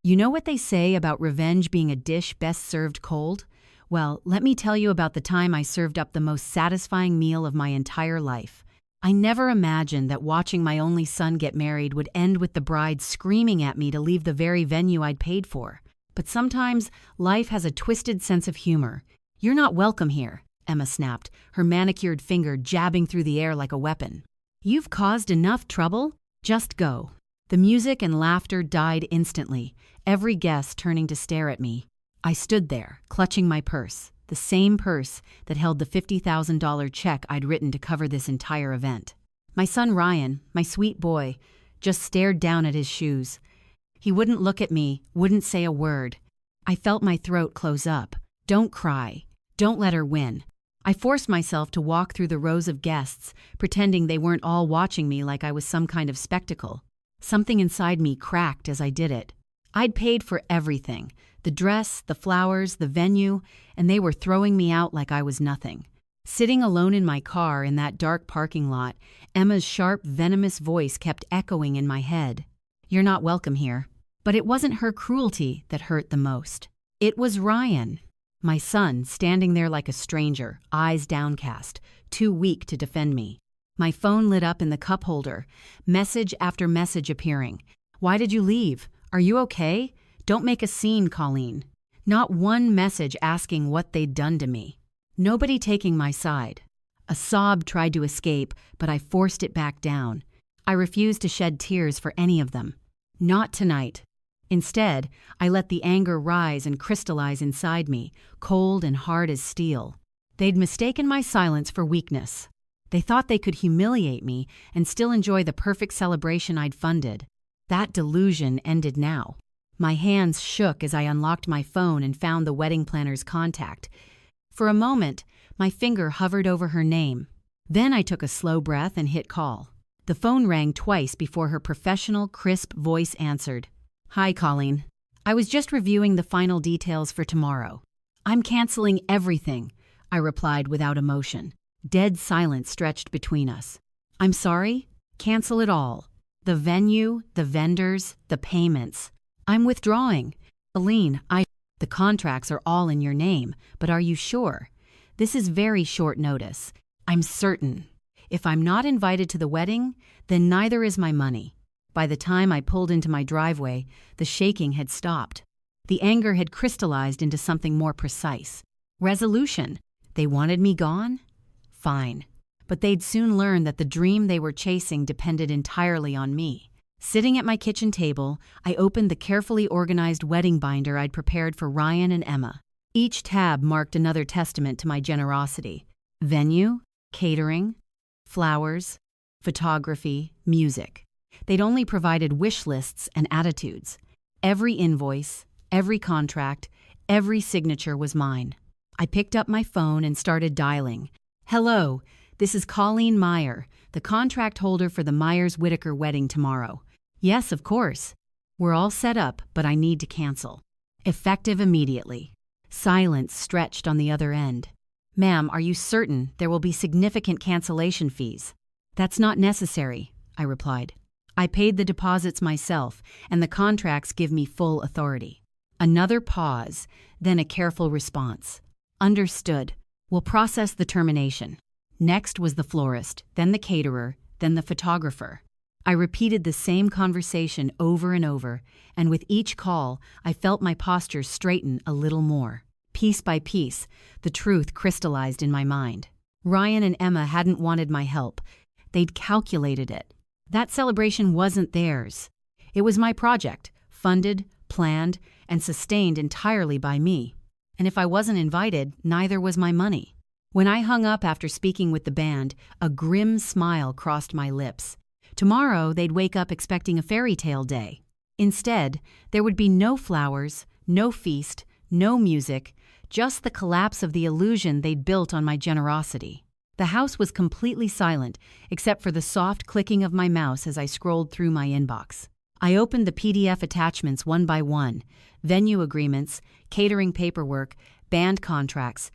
You know what they say about revenge being a dish best served cold? Well, let me tell you about the time I served up the most satisfying meal of my entire life. I never imagined that watching my only son get married would end with the bride screaming at me to leave the very venue I'd paid for. But sometimes, life has a twisted sense of humor. "You're not welcome here," Emma snapped, her manicured finger jabbing through the air like a weapon. "You've caused enough trouble? Just go." The music and laughter died instantly, every guest turning to stare at me. I stood there, clutching my purse, the same purse that held the $50,000 check I'd written to cover this entire event. My son Ryan, my sweet boy, just stared down at his shoes. He wouldn't look at me, wouldn't say a word. I felt my throat close up. Don't cry. Don't let her win. I forced myself to walk through the rows of guests, pretending they weren't all watching me like I was some kind of spectacle. Something inside me cracked as I did it. I'd paid for everything, the dress, the flowers, the venue, and they were throwing me out like I was nothing. Sitting alone in my car in that dark parking lot, Emma's sharp, venomous voice kept echoing in my head. "You're not welcome here." But it wasn't her cruelty that hurt the most. It was Ryan, my son, standing there like a stranger, eyes downcast, too weak to defend me. My phone lit up in the cup holder, message after message appearing. "Why did you leave? Are you okay? Don't make a scene, Colleen." Not one message asking what they'd done to me. Nobody taking my side. A sob tried to escape, but I forced it back down. I refused to shed tears for any of them. Not tonight. Instead, I let the anger rise and crystallize inside me, cold and hard as steel. They'd mistaken my silence for weakness. They thought they could humiliate me and still enjoy the perfect celebration I'd funded. That delusion ended now. My hands shook as I unlocked my phone and found the wedding planner's contact. For a moment, my finger hovered over her name. Then I took a slow breath and hit call. The phone rang twice before her professional, crisp voice answered. "Hi, Colleen. I was just reviewing the final details for tomorrow." "I'm canceling everything," I replied without emotion. Dead silence stretched between us. "I'm sorry? Cancel it all. The venue, the vendors, the payments. I'm withdrawing. Colleen, the contracts are all in your name, but are you sure? This is very short notice. I'm certain. If I'm not invited to the wedding, then neither is my money." By the time I pulled into my driveway, the shaking had stopped. The anger had crystallized into something more precise. Resolution. They wanted me gone? Fine. But they'd soon learn that the dream they were chasing depended entirely on me. Sitting at my kitchen table, I opened the carefully organized wedding binder I'd prepared for Ryan and Emma. Each tab marked another testament to my generosity. Venue, catering, flowers, photography, music. They'd only provided wish lists and attitudes. Every invoice, every contract, every signature was mine. I picked up my phone and started dialing. "Hello, this is Colleen Meyer, the contract holder for the Myers-Whitaker wedding tomorrow." "Yes, of course. We're all set up, but I need to cancel." Effective immediately. Silence stretched on the other end. "Ma'am, are you certain there will be significant cancellation fees?" "That's not necessary," I replied. "I paid the deposits myself, and the contracts give me full authority." Another pause, then a careful response. "Understood. We'll process the termination." Next was the florist, then the caterer, then the photographer. I repeated the same conversation over and over, and with each call, I felt my posture straighten a little more. Piece by piece, the truth crystallized in my mind. Ryan and Emma hadn't wanted my help. They'd calculated it. That celebration wasn't theirs. It was my project, funded, planned, and sustained entirely by me. And if I wasn't invited, neither was my money. When I hung up after speaking with the band, a grim smile crossed my lips. Tomorrow, they'd wake up expecting a fairy tale day. Instead, there would be no flowers, no feast, no music, just the collapse of the illusion they'd built on my generosity. The house was completely silent, except for the soft clicking of my mouse as I scrolled through my inbox. I opened the PDF attachments one by one: venue agreements, catering paperwork, band contracts.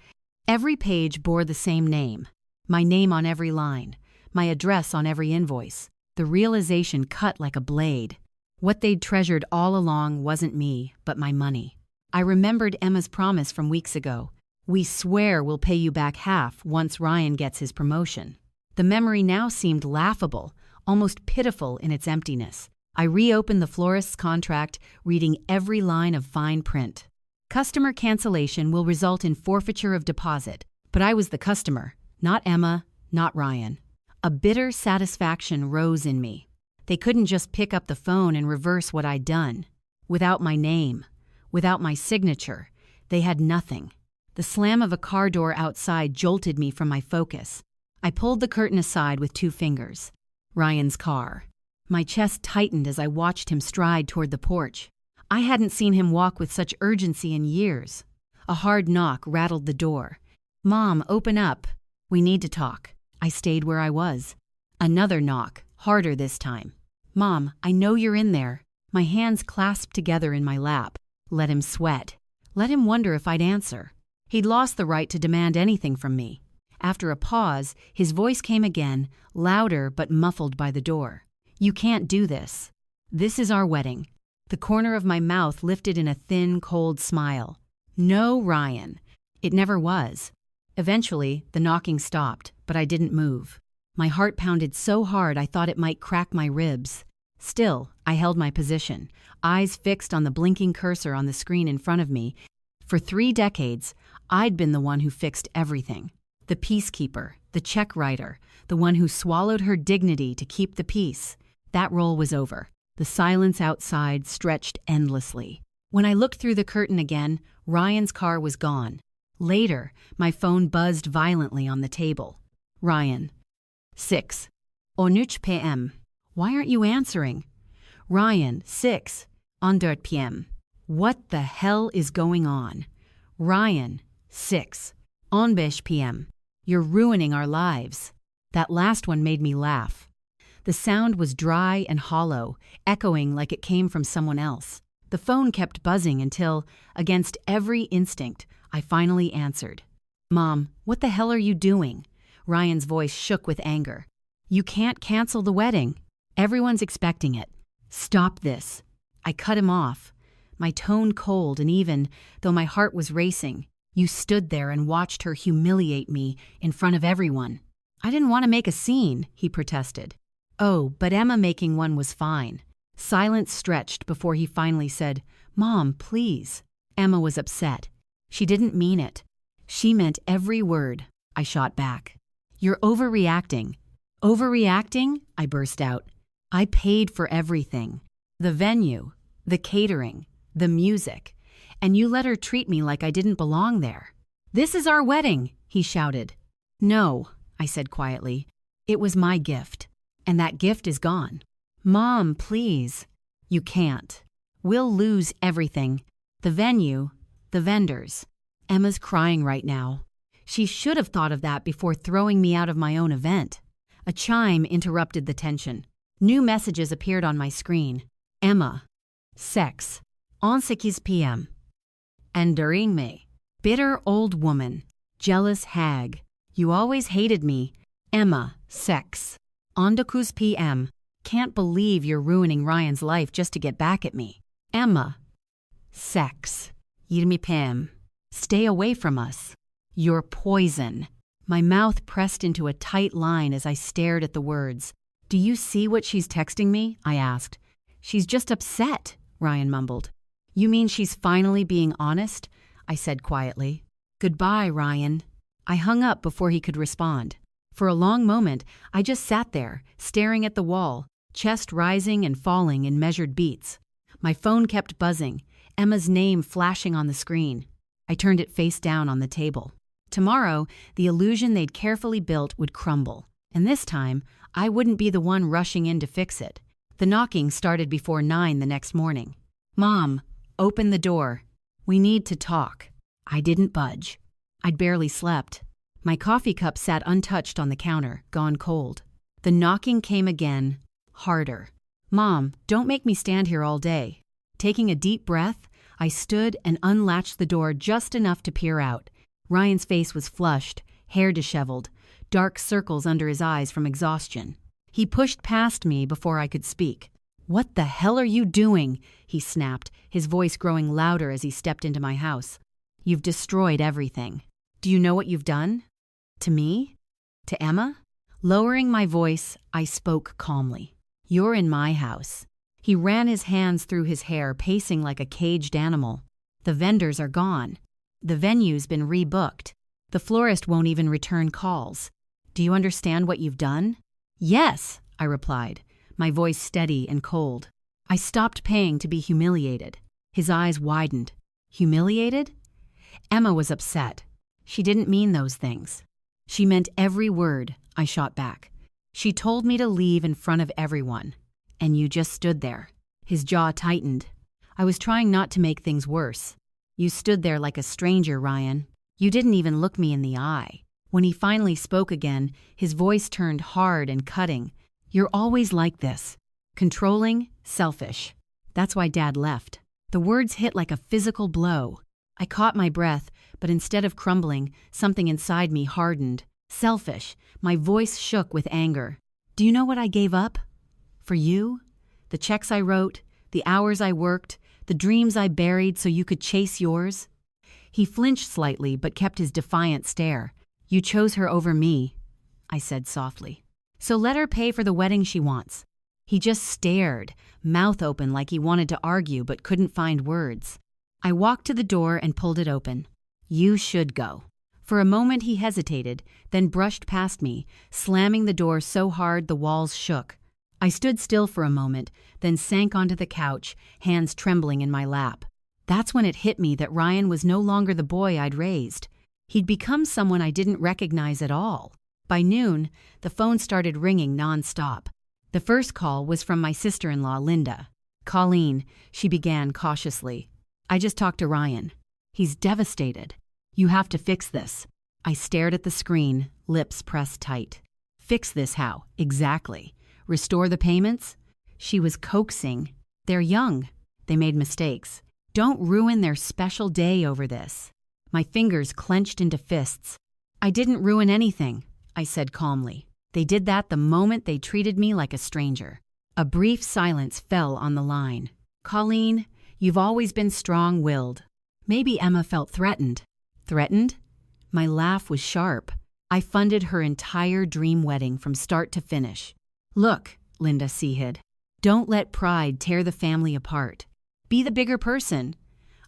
Every page bore the same name. My name on every line. My address on every invoice. The realization cut like a blade. What they'd treasured all along wasn't me, but my money. I remembered Emma's promise from weeks ago. We swear we'll pay you back half once Ryan gets his promotion. The memory now seemed laughable, almost pitiful in its emptiness. I reopened the florist's contract, reading every line of fine print. Customer cancellation will result in forfeiture of deposit. But I was the customer, not Emma, not Ryan. A bitter satisfaction rose in me. They couldn't just pick up the phone and reverse what I'd done. Without my name, without my signature, they had nothing. The slam of a car door outside jolted me from my focus. I pulled the curtain aside with 2 fingers. Ryan's car. My chest tightened as I watched him stride toward the porch. I hadn't seen him walk with such urgency in years. A hard knock rattled the door. "Mom, open up. We need to talk." I stayed where I was. Another knock, harder this time. "Mom, I know you're in there." My hands clasped together in my lap. Let him sweat. Let him wonder if I'd answer. He'd lost the right to demand anything from me. After a pause, his voice came again, louder but muffled by the door. "You can't do this. This is our wedding." The corner of my mouth lifted in a thin, cold smile. No, Ryan. It never was. Eventually, the knocking stopped, but I didn't move. My heart pounded so hard I thought it might crack my ribs. Still, I held my position, eyes fixed on the blinking cursor on the screen in front of me. For 3 decades, I'd been the one who fixed everything. The peacekeeper, the check writer, the one who swallowed her dignity to keep the peace. That role was over. The silence outside stretched endlessly. When I looked through the curtain again, Ryan's car was gone. Later, my phone buzzed violently on the table. Ryan. 6. 13 p.m. Why aren't you answering? Ryan, 6. 13 p.m. What the hell is going on? Ryan, 6. 14 p.m. You're ruining our lives. That last one made me laugh. The sound was dry and hollow, echoing like it came from someone else. The phone kept buzzing until, against every instinct, I finally answered. "Mom, what the hell are you doing?" Ryan's voice shook with anger. "You can't cancel the wedding. Everyone's expecting it. Stop this." I cut him off, my tone cold and even, though my heart was racing. "You stood there and watched her humiliate me in front of everyone." "I didn't want to make a scene," he protested. "Oh, but Emma making one was fine." Silence stretched before he finally said, "Mom, please." Emma was upset. She didn't mean it. She meant every word. I shot back. "You're overreacting." "Overreacting?" I burst out. "I paid for everything. The venue, the catering, the music, and you let her treat me like I didn't belong there." "This is our wedding," he shouted. "No," I said quietly. "It was my gift, and that gift is gone." "Mom, please." "You can't. We'll lose everything. The venue, the vendors. Emma's crying right now. She should have thought of that before throwing me out of my own event." A chime interrupted the tension. New messages appeared on my screen. Emma. Sex. 11 p.m. Enduring me. Bitter old woman. Jealous hag. You always hated me. Emma. Sex. 12 p.m. Can't believe you're ruining Ryan's life just to get back at me. Emma. Sex. 20 p.m. Stay away from us. You're poison. My mouth pressed into a tight line as I stared at the words. "Do you see what she's texting me?" I asked. "She's just upset," Ryan mumbled. "You mean she's finally being honest?" I said quietly. "Goodbye, Ryan." I hung up before he could respond. For a long moment, I just sat there, staring at the wall, chest rising and falling in measured beats. My phone kept buzzing, Emma's name flashing on the screen. I turned it face down on the table. Tomorrow, the illusion they'd carefully built would crumble, and this time, I wouldn't be the one rushing in to fix it. The knocking started before 9 the next morning. "Mom, open the door. We need to talk." I didn't budge. I'd barely slept. My coffee cup sat untouched on the counter, gone cold. The knocking came again, harder. "Mom, don't make me stand here all day." Taking a deep breath, I stood and unlatched the door just enough to peer out. Ryan's face was flushed, hair disheveled, dark circles under his eyes from exhaustion. He pushed past me before I could speak. "What the hell are you doing?" he snapped, his voice growing louder as he stepped into my house. "You've destroyed everything. Do you know what you've done? To me? To Emma?" Lowering my voice, I spoke calmly. "You're in my house." He ran his hands through his hair, pacing like a caged animal. "The vendors are gone. The venue's been rebooked. The florist won't even return calls. Do you understand what you've done?" "Yes," I replied, my voice steady and cold. "I stopped paying to be humiliated." His eyes widened. "Humiliated?" Emma was upset. "She didn't mean those things." "She meant every word," I shot back. "She told me to leave in front of everyone. And you just stood there." His jaw tightened. "I was trying not to make things worse. You stood there like a stranger, Ryan. You didn't even look me in the eye." When he finally spoke again, his voice turned hard and cutting. "You're always like this. Controlling, selfish. That's why Dad left." The words hit like a physical blow. I caught my breath, but instead of crumbling, something inside me hardened. Selfish. My voice shook with anger. "Do you know what I gave up? For you? The checks I wrote, the hours I worked, the dreams I buried so you could chase yours?" He flinched slightly but kept his defiant stare. "You chose her over me," I said softly. "So let her pay for the wedding she wants." He just stared, mouth open like he wanted to argue but couldn't find words. I walked to the door and pulled it open. "You should go." For a moment he hesitated, then brushed past me, slamming the door so hard the walls shook. I stood still for a moment, then sank onto the couch, hands trembling in my lap. That's when it hit me that Ryan was no longer the boy I'd raised. He'd become someone I didn't recognize at all. By noon, the phone started ringing nonstop. The first call was from my sister-in-law, Linda. "Colleen," she began cautiously. "I just talked to Ryan. He's devastated. You have to fix this." I stared at the screen, lips pressed tight. "Fix this how? Exactly? Restore the payments?" She was coaxing. "They're young. They made mistakes. Don't ruin their special day over this." My fingers clenched into fists. "I didn't ruin anything," I said calmly. "They did that the moment they treated me like a stranger." A brief silence fell on the line. "Colleen, you've always been strong-willed." Maybe Emma felt threatened. Threatened? My laugh was sharp. I funded her entire dream wedding from start to finish. "Look," Linda hid, "don't let pride tear the family apart. Be the bigger person."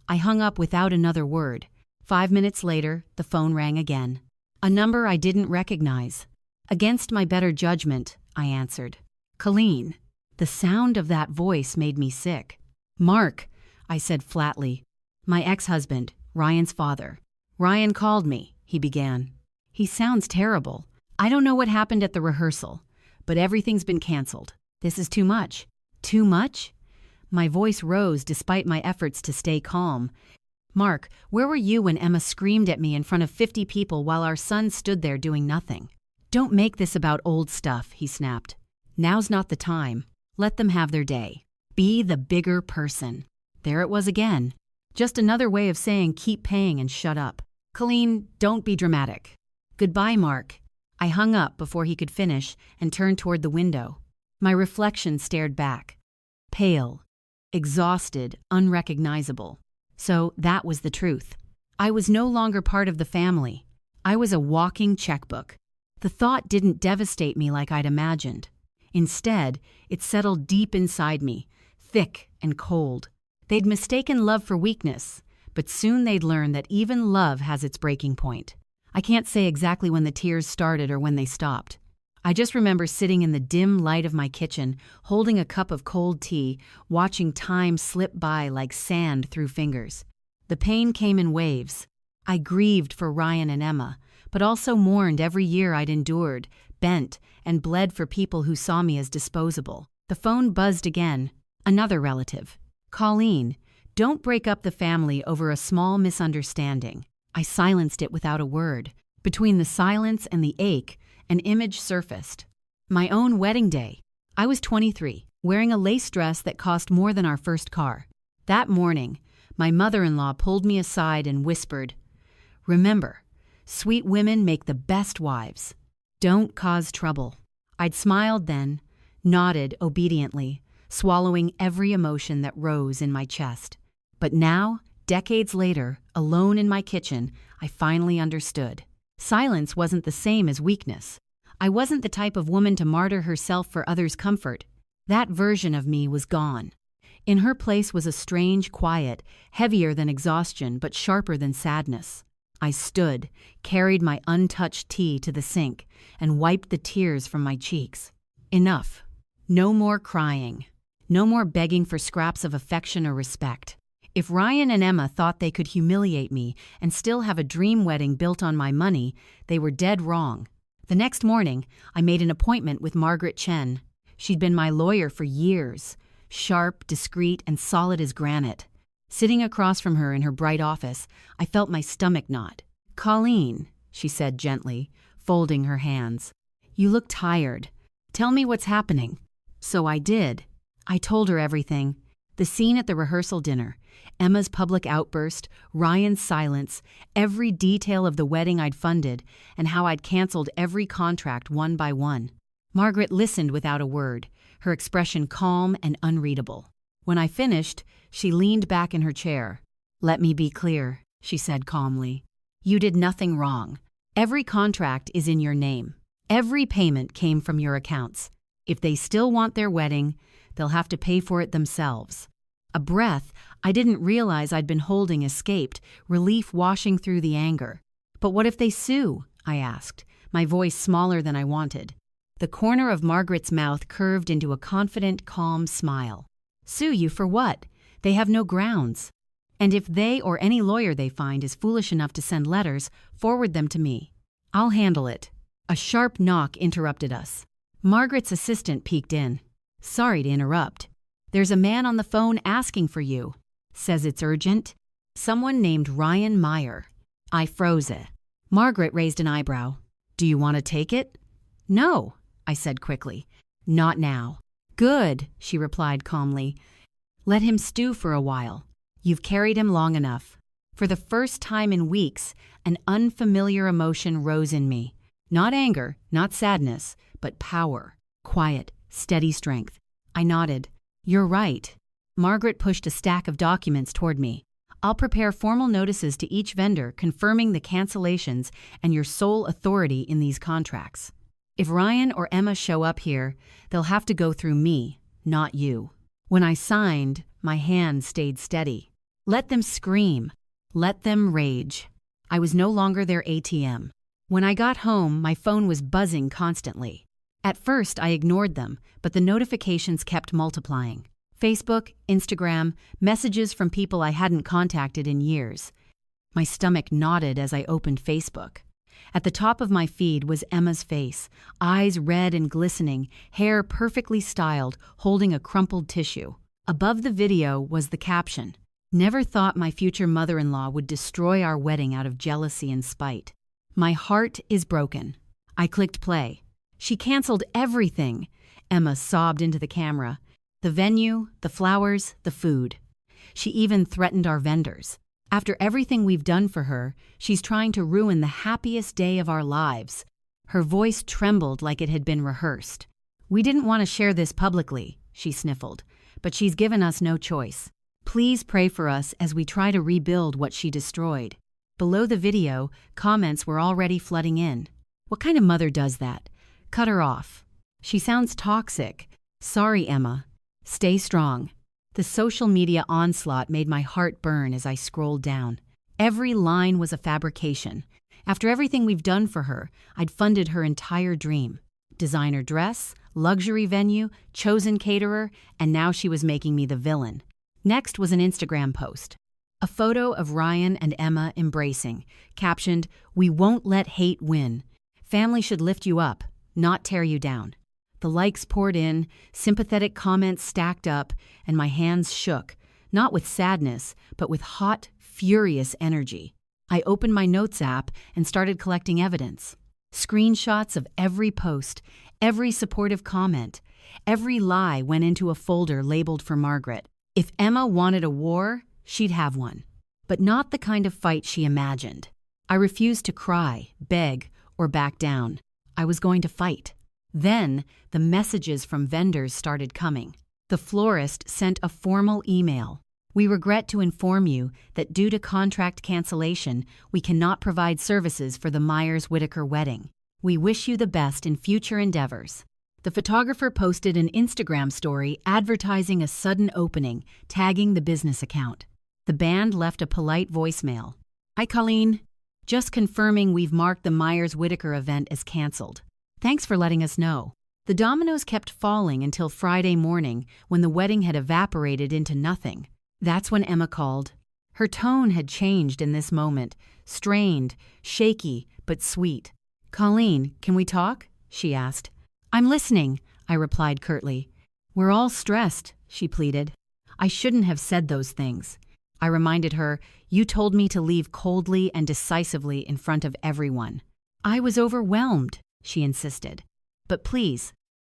I hung up without another word. 5 minutes later, the phone rang again. A number I didn't recognize. Against my better judgment, I answered. "Colleen." The sound of that voice made me sick. "Mark," I said flatly. "My ex-husband, Ryan's father." "Ryan called me," he began. "He sounds terrible. I don't know what happened at the rehearsal, but everything's been canceled. This is too much." "Too much?" My voice rose despite my efforts to stay calm. "Mark, where were you when Emma screamed at me in front of 50 people while our son stood there doing nothing?" "Don't make this about old stuff," he snapped. "Now's not the time. Let them have their day. Be the bigger person." There it was again. Just another way of saying keep paying and shut up. "Colleen, don't be dramatic." "Goodbye, Mark." I hung up before he could finish and turned toward the window. My reflection stared back. Pale, exhausted, unrecognizable. So that was the truth. I was no longer part of the family. I was a walking checkbook. The thought didn't devastate me like I'd imagined. Instead, it settled deep inside me, thick and cold. They'd mistaken love for weakness, but soon they'd learn that even love has its breaking point. I can't say exactly when the tears started or when they stopped. I just remember sitting in the dim light of my kitchen, holding a cup of cold tea, watching time slip by like sand through fingers. The pain came in waves. I grieved for Ryan and Emma, but also mourned every year I'd endured, bent, and bled for people who saw me as disposable. The phone buzzed again. Another relative. "Colleen, don't break up the family over a small misunderstanding." I silenced it without a word. Between the silence and the ache, an image surfaced. My own wedding day. I was 23, wearing a lace dress that cost more than our first car. That morning, my mother-in-law pulled me aside and whispered, "Remember, sweet women make the best wives. Don't cause trouble." I'd smiled then, nodded obediently, swallowing every emotion that rose in my chest. But now, decades later, alone in my kitchen, I finally understood. Silence wasn't the same as weakness. I wasn't the type of woman to martyr herself for others' comfort. That version of me was gone. In her place was a strange quiet, heavier than exhaustion but sharper than sadness. I stood, carried my untouched tea to the sink, and wiped the tears from my cheeks. Enough. No more crying. No more begging for scraps of affection or respect. If Ryan and Emma thought they could humiliate me and still have a dream wedding built on my money, they were dead wrong. The next morning, I made an appointment with Margaret Chen. She'd been my lawyer for years, sharp, discreet, and solid as granite. Sitting across from her in her bright office, I felt my stomach knot. "Colleen," she said gently, folding her hands, "you look tired. Tell me what's happening." So I did. I told her everything. The scene at the rehearsal dinner, Emma's public outburst, Ryan's silence, every detail of the wedding I'd funded, and how I'd canceled every contract one by one. Margaret listened without a word, her expression calm and unreadable. When I finished, she leaned back in her chair. "Let me be clear," she said calmly. "You did nothing wrong. Every contract is in your name. Every payment came from your accounts. If they still want their wedding, they'll have to pay for it themselves." A breath I didn't realize I'd been holding escaped, relief washing through the anger. "But what if they sue?" I asked, my voice smaller than I wanted. The corner of Margaret's mouth curved into a confident, calm smile. "Sue you for what? They have no grounds. And if they or any lawyer they find is foolish enough to send letters, forward them to me. I'll handle it." A sharp knock interrupted us. Margaret's assistant peeked in. "Sorry to interrupt. There's a man on the phone asking for you. Says it's urgent. Someone named Ryan Meyer." I froze it. Margaret raised an eyebrow. "Do you want to take it?" "No," I said quickly. "Not now." "Good," she replied calmly. "Let him stew for a while. You've carried him long enough." For the first time in weeks, an unfamiliar emotion rose in me. Not anger, not sadness, but power. Quiet, steady strength. I nodded. "You're right." Margaret pushed a stack of documents toward me. "I'll prepare formal notices to each vendor confirming the cancellations and your sole authority in these contracts. If Ryan or Emma show up here, they'll have to go through me, not you." When I signed, my hand stayed steady. Let them scream. Let them rage. I was no longer their ATM. When I got home, my phone was buzzing constantly. At first, I ignored them, but the notifications kept multiplying. Facebook, Instagram, messages from people I hadn't contacted in years. My stomach knotted as I opened Facebook. At the top of my feed was Emma's face, eyes red and glistening, hair perfectly styled, holding a crumpled tissue. Above the video was the caption, "Never thought my future mother-in-law would destroy our wedding out of jealousy and spite. My heart is broken." I clicked play. "She canceled everything," Emma sobbed into the camera. "The venue, the flowers, the food. She even threatened our vendors. After everything we've done for her, she's trying to ruin the happiest day of our lives." Her voice trembled like it had been rehearsed. "We didn't want to share this publicly," she sniffled, "but she's given us no choice. Please pray for us as we try to rebuild what she destroyed." Below the video, comments were already flooding in. "What kind of mother does that? Cut her off. She sounds toxic. Sorry, Emma. Stay strong." The social media onslaught made my heart burn as I scrolled down. Every line was a fabrication. After everything we've done for her, I'd funded her entire dream. Designer dress, luxury venue, chosen caterer, and now she was making me the villain. Next was an Instagram post. A photo of Ryan and Emma embracing, captioned, "We won't let hate win. Family should lift you up, not tear you down." The likes poured in, sympathetic comments stacked up, and my hands shook, not with sadness, but with hot, furious energy. I opened my notes app and started collecting evidence. Screenshots of every post, every supportive comment, every lie went into a folder labeled for Margaret. If Emma wanted a war, she'd have one. But not the kind of fight she imagined. I refused to cry, beg, or back down. I was going to fight. Then, the messages from vendors started coming. The florist sent a formal email. We regret to inform you that due to contract cancellation, we cannot provide services for the Myers-Whitaker wedding. We wish you the best in future endeavors. The photographer posted an Instagram story advertising a sudden opening, tagging the business account. The band left a polite voicemail. Hi, Colleen. Just confirming we've marked the Myers-Whitaker event as canceled. Thanks for letting us know. The dominoes kept falling until Friday morning when the wedding had evaporated into nothing. That's when Emma called. Her tone had changed in this moment, strained, shaky, but sweet. Colleen, can we talk? She asked. I'm listening, I replied curtly. We're all stressed, she pleaded. I shouldn't have said those things. I reminded her, you told me to leave coldly and decisively in front of everyone. I was overwhelmed, she insisted. But please,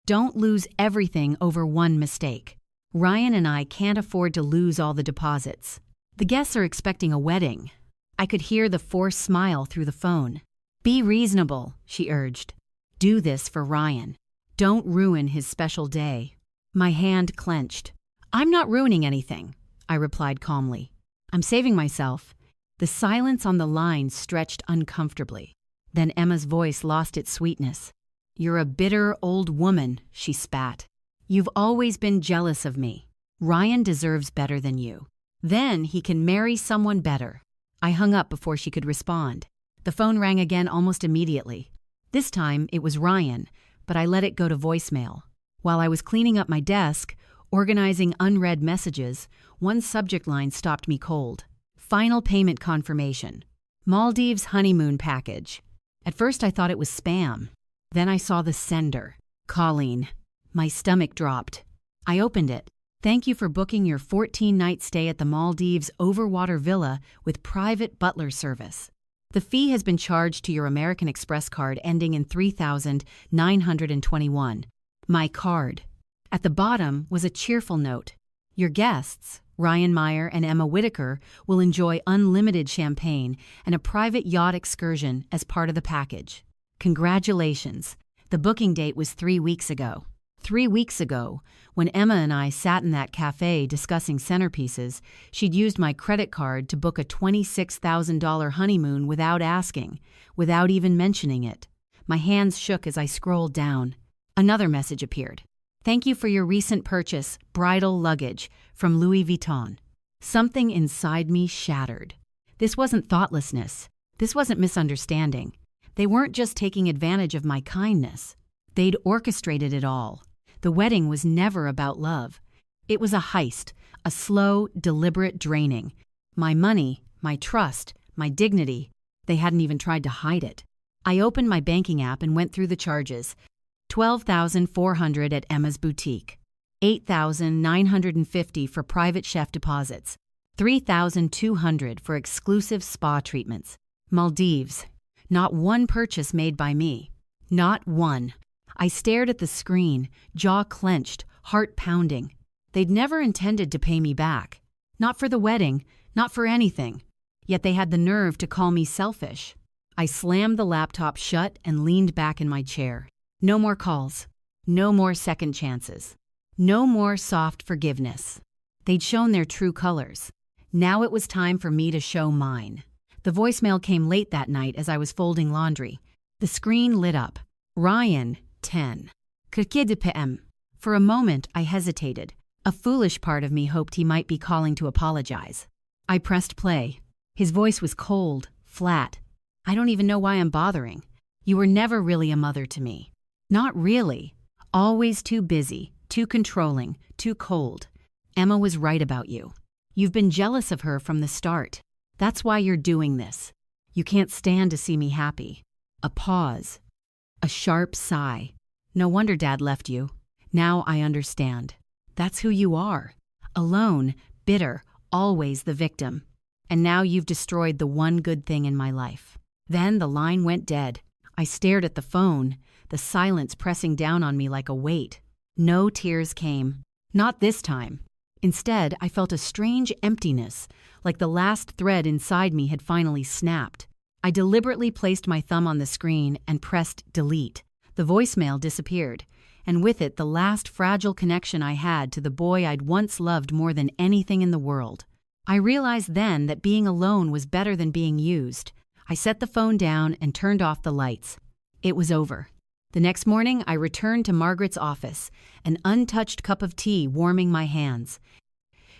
don't lose everything over one mistake. Ryan and I can't afford to lose all the deposits. The guests are expecting a wedding. I could hear the forced smile through the phone. Be reasonable, she urged. Do this for Ryan. Don't ruin his special day. My hand clenched. I'm not ruining anything, I replied calmly. I'm saving myself. The silence on the line stretched uncomfortably. Then Emma's voice lost its sweetness. You're a bitter old woman, she spat. You've always been jealous of me. Ryan deserves better than you. Then he can marry someone better. I hung up before she could respond. The phone rang again almost immediately. This time it was Ryan, but I let it go to voicemail. While I was cleaning up my desk, organizing unread messages, one subject line stopped me cold. Final payment confirmation. Maldives honeymoon package. At first I thought it was spam. Then I saw the sender. Colleen. My stomach dropped. I opened it. Thank you for booking your 14-night stay at the Maldives Overwater Villa with private butler service. The fee has been charged to your American Express card ending in 3,921. My card. At the bottom was a cheerful note. Your guests, Ryan Meyer and Emma Whitaker, will enjoy unlimited champagne and a private yacht excursion as part of the package. Congratulations. The booking date was 3 weeks ago. 3 weeks ago, when Emma and I sat in that cafe discussing centerpieces, she'd used my credit card to book a $26,000 honeymoon without asking, without even mentioning it. My hands shook as I scrolled down. Another message appeared. Thank you for your recent purchase, bridal luggage, from Louis Vuitton. Something inside me shattered. This wasn't thoughtlessness. This wasn't misunderstanding. They weren't just taking advantage of my kindness. They'd orchestrated it all. The wedding was never about love. It was a heist, a slow, deliberate draining. My money, my trust, my dignity, they hadn't even tried to hide it. I opened my banking app and went through the charges. $12,400 at Emma's boutique, $8,950 for private chef deposits, $3,200 for exclusive spa treatments. Maldives. Not one purchase made by me. Not one. I stared at the screen, jaw clenched, heart pounding. They'd never intended to pay me back. Not for the wedding, not for anything. Yet they had the nerve to call me selfish. I slammed the laptop shut and leaned back in my chair. No more calls. No more second chances. No more soft forgiveness. They'd shown their true colors. Now it was time for me to show mine. The voicemail came late that night as I was folding laundry. The screen lit up. Ryan, 10. Kırk PM. For a moment, I hesitated. A foolish part of me hoped he might be calling to apologize. I pressed play. His voice was cold, flat. I don't even know why I'm bothering. You were never really a mother to me. Not really. Always too busy, too controlling, too cold. Emma was right about you. You've been jealous of her from the start. That's why you're doing this. You can't stand to see me happy. A pause. A sharp sigh. No wonder Dad left you. Now I understand. That's who you are. Alone, bitter, always the victim. And now you've destroyed the one good thing in my life. Then the line went dead. I stared at the phone, the silence pressing down on me like a weight. No tears came. Not this time. Instead, I felt a strange emptiness, like the last thread inside me had finally snapped. I deliberately placed my thumb on the screen and pressed delete. The voicemail disappeared, and with it the last fragile connection I had to the boy I'd once loved more than anything in the world. I realized then that being alone was better than being used. I set the phone down and turned off the lights. It was over. The next morning, I returned to Margaret's office, an untouched cup of tea warming my hands.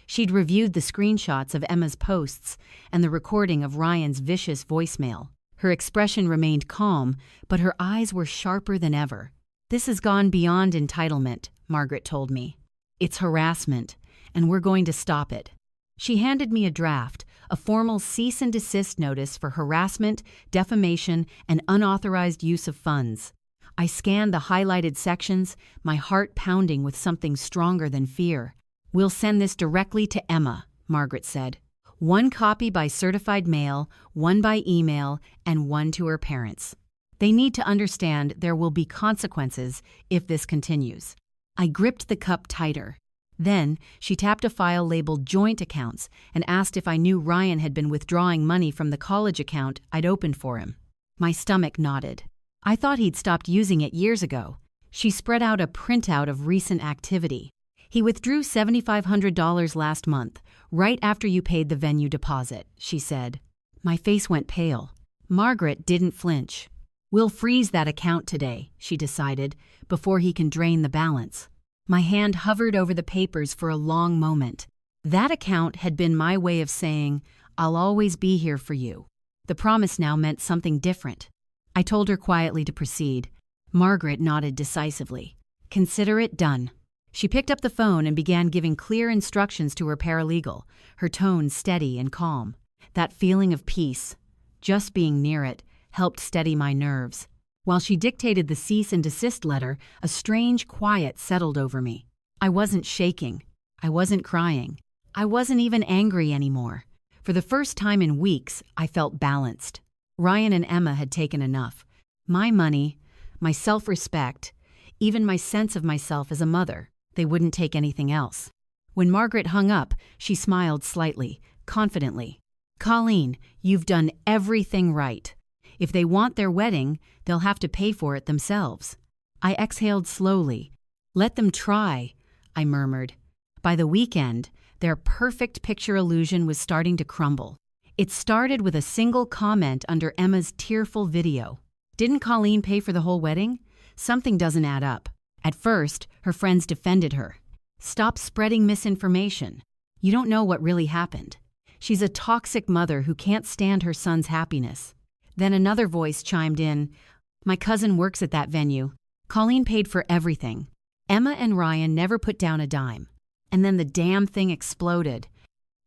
She'd reviewed the screenshots of Emma's posts and the recording of Ryan's vicious voicemail. Her expression remained calm, but her eyes were sharper than ever. "This has gone beyond entitlement," Margaret told me. "It's harassment, and we're going to stop it." She handed me a draft, a formal cease and desist notice for harassment, defamation, and unauthorized use of funds. I scanned the highlighted sections, my heart pounding with something stronger than fear. "We'll send this directly to Emma," Margaret said. "One copy by certified mail, one by email, and one to her parents. They need to understand there will be consequences if this continues." I gripped the cup tighter. Then, she tapped a file labeled Joint Accounts and asked if I knew Ryan had been withdrawing money from the college account I'd opened for him. My stomach nodded. I thought he'd stopped using it years ago. She spread out a printout of recent activity. "He withdrew $7,500 last month, right after you paid the venue deposit," she said. My face went pale. Margaret didn't flinch. "We'll freeze that account today," she decided, "before he can drain the balance." My hand hovered over the papers for a long moment. That account had been my way of saying, "I'll always be here for you." The promise now meant something different. I told her quietly to proceed. Margaret nodded decisively. "Consider it done." She picked up the phone and began giving clear instructions to her paralegal, her tone steady and calm. That feeling of peace, just being near it, helped steady my nerves. While she dictated the cease and desist letter, a strange quiet settled over me. I wasn't shaking. I wasn't crying. I wasn't even angry anymore. For the first time in weeks, I felt balanced. Ryan and Emma had taken enough. My money, my self-respect, even my sense of myself as a mother, they wouldn't take anything else. When Margaret hung up, she smiled slightly, confidently. "Colleen, you've done everything right. If they want their wedding, they'll have to pay for it themselves." I exhaled slowly. "Let them try," I murmured. By the weekend, their perfect picture illusion was starting to crumble. It started with a single comment under Emma's tearful video. "Didn't Colleen pay for the whole wedding? Something doesn't add up." At first, her friends defended her. "Stop spreading misinformation. You don't know what really happened. She's a toxic mother who can't stand her son's happiness." Then another voice chimed in. "My cousin works at that venue. Colleen paid for everything. Emma and Ryan never put down a dime." And then the damn thing exploded.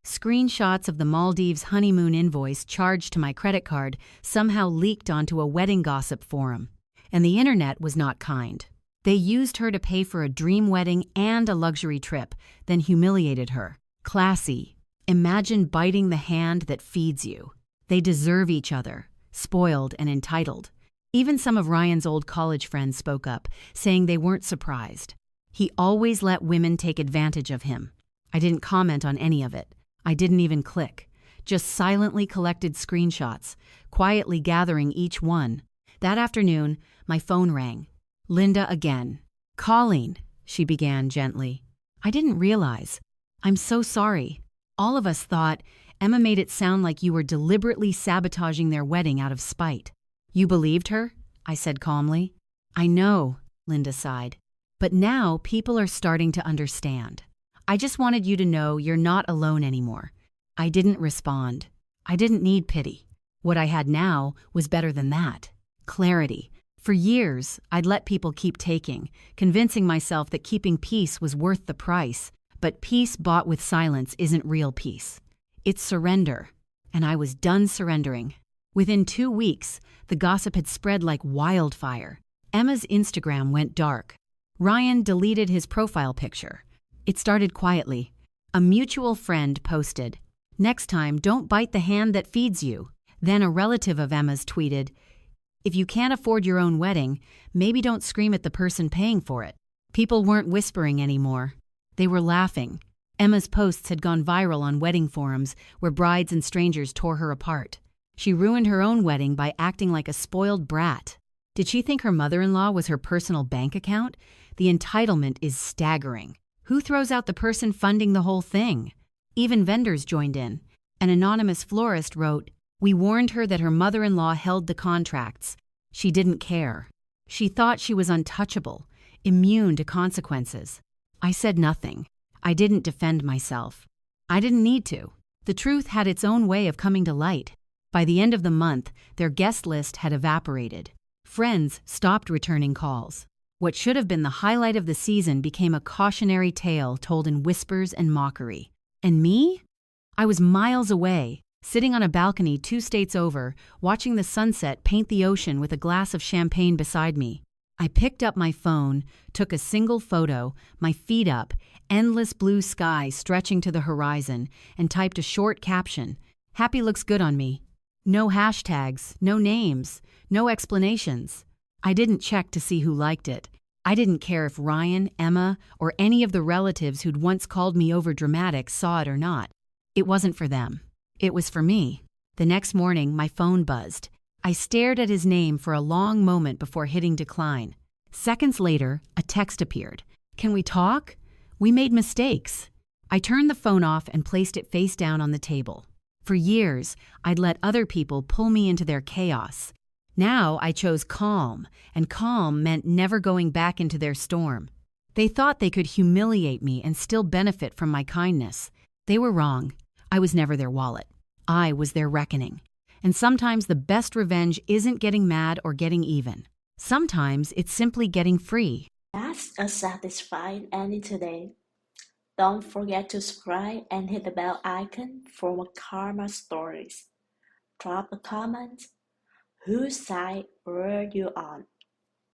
Screenshots of the Maldives honeymoon invoice charged to my credit card somehow leaked onto a wedding gossip forum. And the internet was not kind. They used her to pay for a dream wedding and a luxury trip, then humiliated her. Classy. Imagine biting the hand that feeds you. They deserve each other, spoiled and entitled. Even some of Ryan's old college friends spoke up, saying they weren't surprised. He always let women take advantage of him. I didn't comment on any of it. I didn't even click. Just silently collected screenshots, quietly gathering each one. That afternoon, my phone rang. Linda again. "Colleen," she began gently. "I didn't realize. I'm so sorry. All of us thought Emma made it sound like you were deliberately sabotaging their wedding out of spite." "You believed her?" I said calmly. "I know," Linda sighed. "But now people are starting to understand. I just wanted you to know you're not alone anymore." I didn't respond. I didn't need pity. What I had now was better than that. Clarity. For years, I'd let people keep taking, convincing myself that keeping peace was worth the price. But peace bought with silence isn't real peace. It's surrender. And I was done surrendering. Within 2 weeks, the gossip had spread like wildfire. Emma's Instagram went dark. Ryan deleted his profile picture. It started quietly. A mutual friend posted, "Next time, don't bite the hand that feeds you." Then a relative of Emma's tweeted, "If you can't afford your own wedding, maybe don't scream at the person paying for it." People weren't whispering anymore. They were laughing. Emma's posts had gone viral on wedding forums where brides and strangers tore her apart. She ruined her own wedding by acting like a spoiled brat. Did she think her mother-in-law was her personal bank account? The entitlement is staggering. Who throws out the person funding the whole thing? Even vendors joined in. An anonymous florist wrote, "We warned her that her mother-in-law held the contracts. She didn't care. She thought she was untouchable, immune to consequences." I said nothing. I didn't defend myself. I didn't need to. The truth had its own way of coming to light. By the end of the month, their guest list had evaporated. Friends stopped returning calls. What should have been the highlight of the season became a cautionary tale told in whispers and mockery. And me? I was miles away, sitting on a balcony 2 states over, watching the sunset paint the ocean with a glass of champagne beside me. I picked up my phone, took a single photo, my feet up, endless blue sky stretching to the horizon, and typed a short caption. "Happy looks good on me." No hashtags, no names, no explanations. I didn't check to see who liked it. I didn't care if Ryan, Emma, or any of the relatives who'd once called me overdramatic saw it or not. It wasn't for them. It was for me. The next morning, my phone buzzed. I stared at his name for a long moment before hitting decline. Seconds later, a text appeared. "Can we talk? We made mistakes." I turned the phone off and placed it face down on the table. For years, I'd let other people pull me into their chaos. Now I chose calm, and calm meant never going back into their storm. They thought they could humiliate me and still benefit from my kindness. They were wrong. I was never their wallet. I was their reckoning. And sometimes the best revenge isn't getting mad or getting even. Sometimes it's simply getting free. That's a satisfying ending today. Don't forget to subscribe and hit the bell icon for more karma stories. Drop a comment. Whose side were you on?